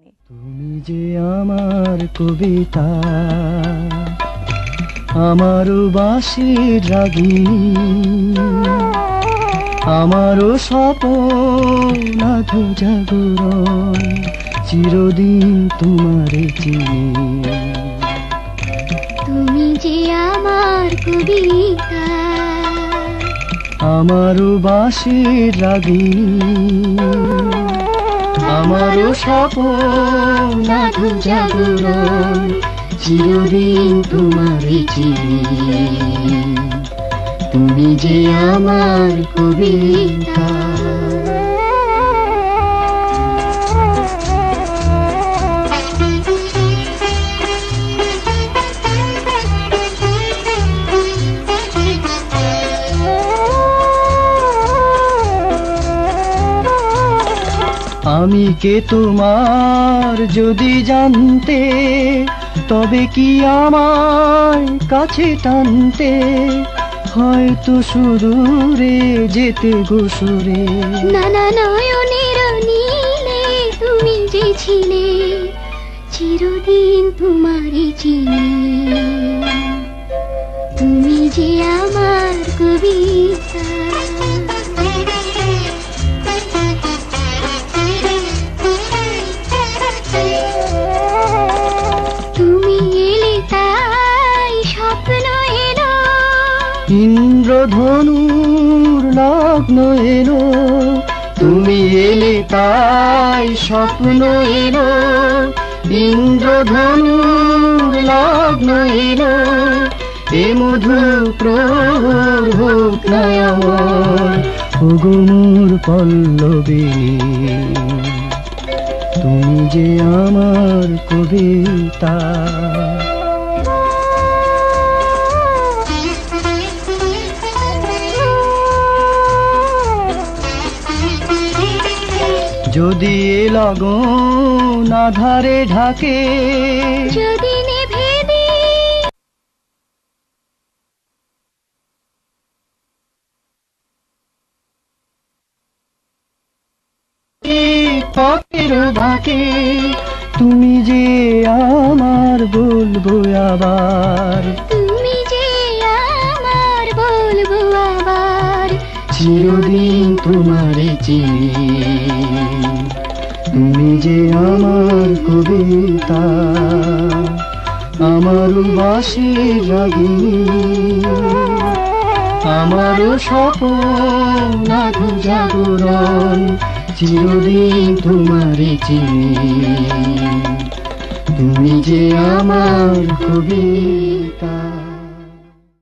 গানে। তুমি যে আমার কবিতা, আমারও বাঁশির রাগিনী, আমারও স্বপ্ন আধো জাগরণ, চিরদিন তোমারে চিনি। তুমি যে আমার কবিতা, আমারও বাঁশির রাগিনী, আমারও স্বপ্ন আধো জাগরণ, চিরদিন তোমারে চিনি। তুমি যে আমার কবিতা। আমি কে তোমার যদি জানতে, তবে কি আমায় কাছে টানতে, হয়তো সুদূরে যেতে গোসরে। নানা নয়নের নীলে তুমি যে ছিলে, চিরদিন তোমারে চিনি। তুমি যে আমার কবিতা। তুমি এলে তাই স্বপ্ন এলো, ইন্দ্রধনুর লগ্ন এলো। তুমি এলে তাই স্বপ্ন এলো, ইন্দ্রধনুর লগ্ন এলো। এ মধু প্রহর হোক না আমার, ওগো মোর পল্লবিনী। তুমি যে আমার কবিতা। যদি এ লগন আধারে ঢাকে, যদি নেভে পথের বাঁকে, তুমি যে আমার বলবো আবার। তুমি যে আমার বলবো আবার, চিরদিন তোমারে চিনি। তুমি যে আমার কবিতা, আমারও বাঁশির রাগিনী, আমারও স্বপ্ন আধো জাগরণ, চিরদিন তোমারে চিনি। তুমি যে আমার কবিতা।